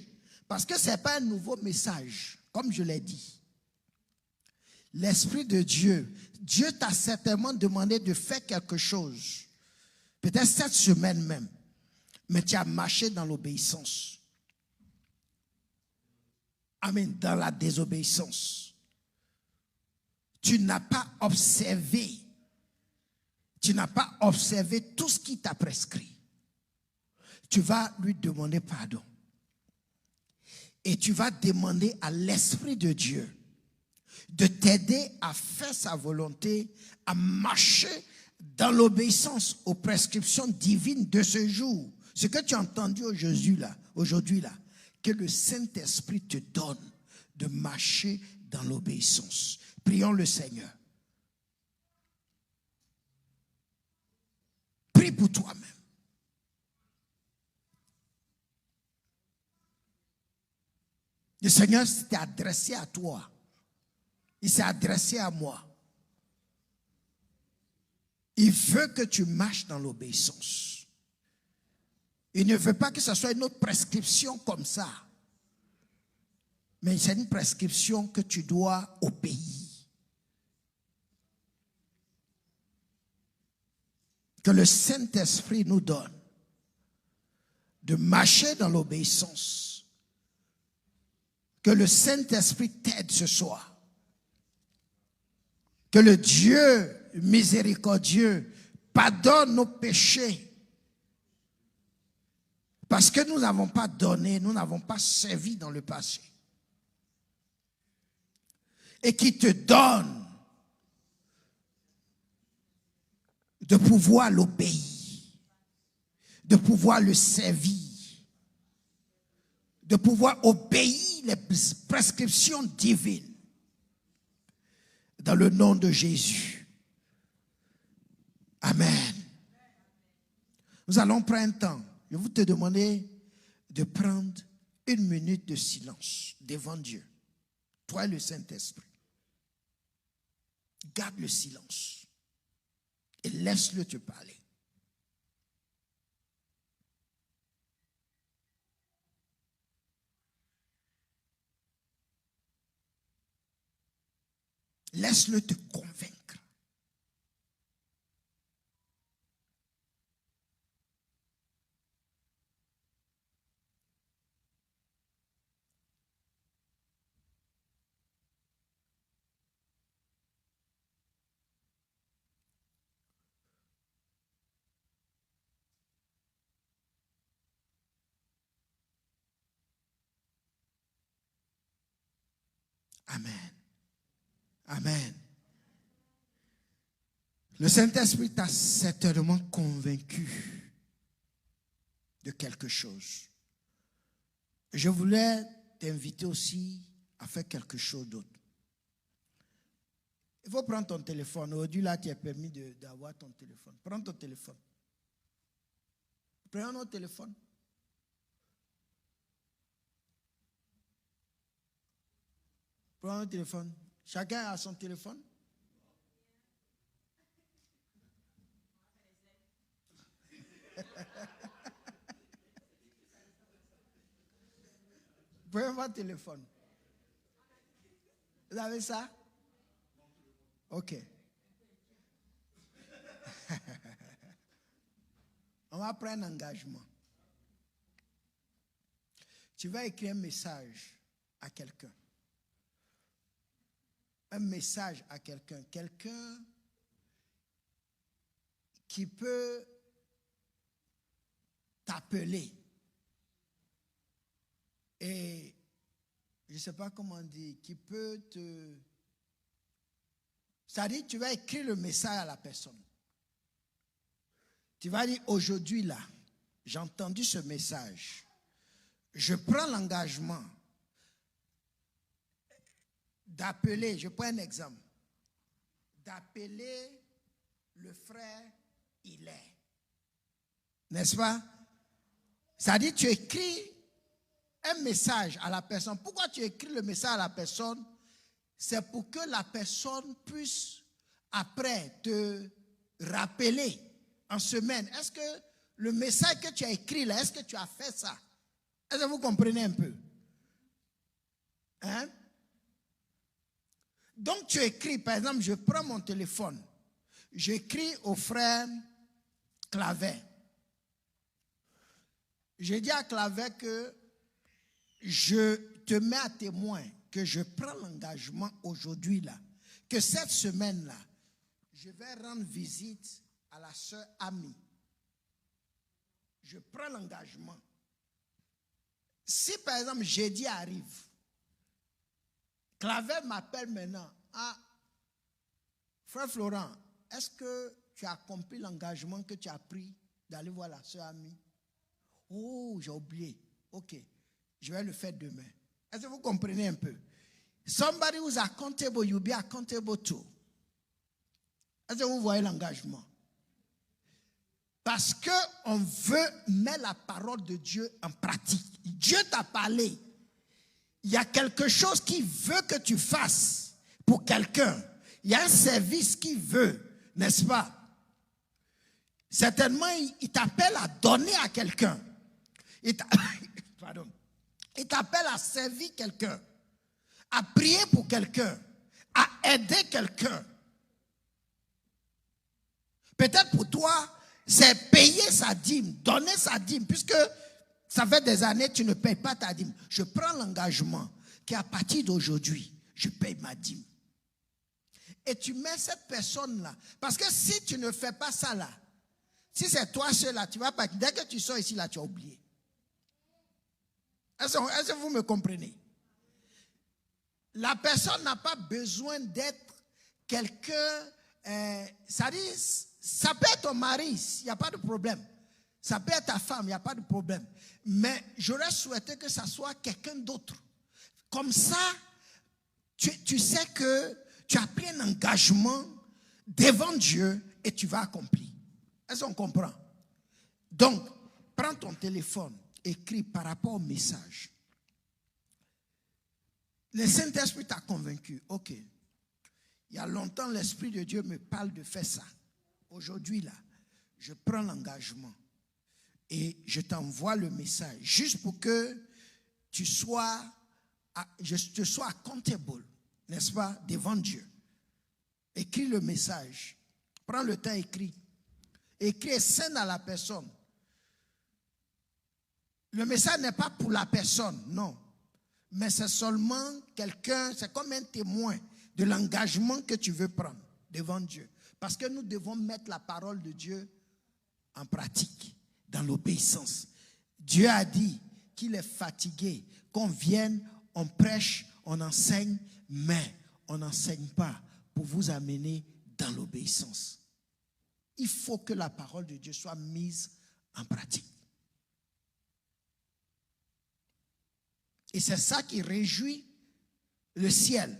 parce que ce n'est pas un nouveau message, comme je l'ai dit. L'Esprit de Dieu, Dieu t'a certainement demandé de faire quelque chose, peut-être cette semaine même, mais tu as marché dans l'obéissance. Amen, dans la désobéissance. Tu n'as pas observé. Tu n'as pas observé tout ce qu'il t'a prescrit. Tu vas lui demander pardon. Et tu vas demander à l'Esprit de Dieu de t'aider à faire sa volonté, à marcher dans l'obéissance aux prescriptions divines de ce jour. Ce que tu as entendu aujourd'hui là, que le Saint-Esprit te donne de marcher dans l'obéissance. Prions le Seigneur. Prie pour toi-même. Le Seigneur s'est adressé à toi. Il s'est adressé à moi. Il veut que tu marches dans l'obéissance. Il ne veut pas que ce soit une autre prescription comme ça. Mais c'est une prescription que tu dois obéir. Que le Saint-Esprit nous donne de marcher dans l'obéissance. Que le Saint-Esprit t'aide ce soir. Que le Dieu miséricordieux pardonne nos péchés. Parce que nous n'avons pas donné, nous n'avons pas servi dans le passé. Et qui te donne de pouvoir l'obéir, de pouvoir le servir, de pouvoir obéir les prescriptions divines. Dans le nom de Jésus. Amen. Nous allons prendre un temps. Je vais te demander de prendre 1 minute de silence devant Dieu. Toi et le Saint-Esprit. Garde le silence. Et laisse-le te parler. Laisse-le te convaincre. Amen. Amen. Le Saint-Esprit t'a certainement convaincu de quelque chose. Je voulais t'inviter aussi à faire quelque chose d'autre. Il faut prendre ton téléphone. Aujourd'hui, là, tu es permis d'avoir ton téléphone. Prends ton téléphone. Prenons notre téléphone. Prenons notre téléphone. Chacun a son téléphone. Prenez votre téléphone. Vous avez ça? Ok. On va prendre un engagement. Tu vas écrire un message à quelqu'un. Un message à quelqu'un. Quelqu'un qui peut t'appeler. Et je ne sais pas comment dire, qui peut te... C'est-à-dire, tu vas écrire le message à la personne. Tu vas dire, aujourd'hui là, j'ai entendu ce message. Je prends l'engagement d'appeler, je prends un exemple, d'appeler le frère Hilaire. N'est-ce pas? C'est-à-dire, tu écris un message à la personne. Pourquoi tu écris le message à la personne? C'est pour que la personne puisse après te rappeler en semaine. Est-ce que le message que tu as écrit là, est-ce que tu as fait ça? Est-ce que vous comprenez un peu? Hein? Donc tu écris, par exemple, je prends mon téléphone, j'écris au frère Clavet. Je dis à Clavet que je te mets à témoin que je prends l'engagement aujourd'hui là, que cette semaine-là, je vais rendre visite à la sœur Ami. Je prends l'engagement. Si par exemple jeudi arrive, Clavet m'appelle maintenant. Ah, frère Florent, est-ce que tu as accompli l'engagement que tu as pris d'aller voir la sœur Ami? Oh, j'ai oublié. Ok, je vais le faire demain. Est-ce que vous comprenez un peu? Somebody who's accountable, you'll be accountable too. Est-ce que vous voyez l'engagement? Parce qu'on veut mettre la parole de Dieu en pratique. Dieu t'a parlé. Il y a quelque chose qu'il veut que tu fasses pour quelqu'un. Il y a un service qu'il veut, n'est-ce pas? Certainement, il t'appelle à donner à quelqu'un. Pardon. Il t'appelle à servir quelqu'un, à prier pour quelqu'un, à aider quelqu'un. Peut-être pour toi, c'est payer sa dîme, donner sa dîme, puisque ça fait des années que tu ne payes pas ta dîme. Je prends l'engagement qu'à partir d'aujourd'hui, je paye ma dîme. Et tu mets cette personne-là. Parce que si tu ne fais pas ça là, si c'est toi seul-là, tu vas pas. Dès que tu sors ici là, tu as oublié. Est-ce que vous me comprenez? La personne n'a pas besoin d'être quelqu'un, ça peut être ton mari, il n'y a pas de problème. Ça peut être ta femme, il n'y a pas de problème. Mais j'aurais souhaité que ça soit quelqu'un d'autre. Comme ça, tu sais que tu as pris un engagement devant Dieu et tu vas accomplir. Est-ce qu'on comprend? Donc, prends ton téléphone, écris par rapport au message. Le Saint-Esprit t'a convaincu. Ok. Il y a longtemps, l'Esprit de Dieu me parle de faire ça. Aujourd'hui, là, je prends l'engagement et je t'envoie le message juste pour que tu sois, je te sois accountable, n'est-ce pas, devant Dieu. Écris le message. Prends le temps, écris. Écris et send à la personne. Le message n'est pas pour la personne, non. Mais c'est seulement quelqu'un, c'est comme un témoin de l'engagement que tu veux prendre devant Dieu. Parce que nous devons mettre la parole de Dieu en pratique, dans l'obéissance. Dieu a dit qu'il est fatigué, qu'on vienne, on prêche, on enseigne, mais on n'enseigne pas pour vous amener dans l'obéissance. Il faut que la parole de Dieu soit mise en pratique. Et c'est ça qui réjouit le ciel.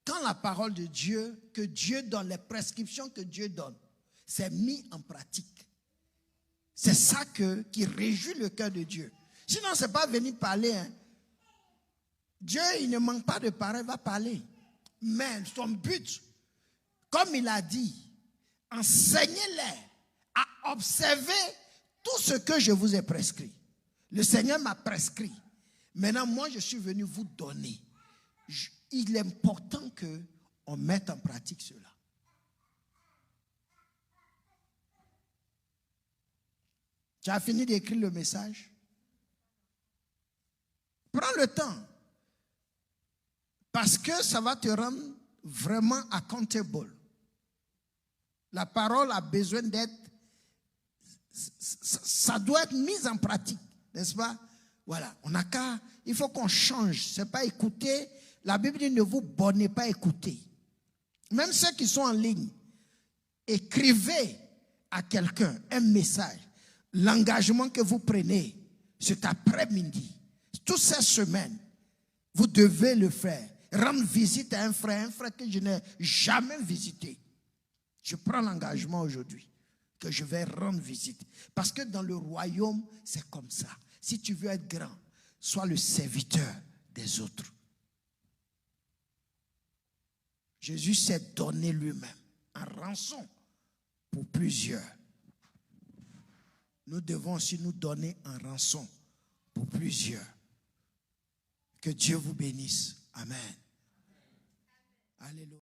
Quand la parole de Dieu, que Dieu donne, les prescriptions que Dieu donne, c'est mis en pratique. C'est ça qui réjouit le cœur de Dieu. Sinon, ce n'est pas venir parler. Hein. Dieu, il ne manque pas de parole, il va parler. Mais son but, comme il a dit, enseignez-les à observer tout ce que je vous ai prescrit. Le Seigneur m'a prescrit. Maintenant, moi, je suis venu vous donner. Il est important qu'on mette en pratique cela. Tu as fini d'écrire le message? Prends le temps. Parce que ça va te rendre vraiment accountable. La parole a besoin d'être, ça doit être mis en pratique, n'est-ce pas? Voilà, il faut qu'on change. Ce n'est pas écouter. La Bible dit ne vous bornez pas à écouter. Même ceux qui sont en ligne, écrivez à quelqu'un un message. L'engagement que vous prenez cet après-midi, toutes ces semaines, vous devez le faire. Rendre visite à un frère que je n'ai jamais visité. Je prends l'engagement aujourd'hui que je vais rendre visite. Parce que dans le royaume, c'est comme ça. Si tu veux être grand, sois le serviteur des autres. Jésus s'est donné lui-même en rançon pour plusieurs. Nous devons aussi nous donner en rançon pour plusieurs. Que Dieu vous bénisse. Amen. Alléluia.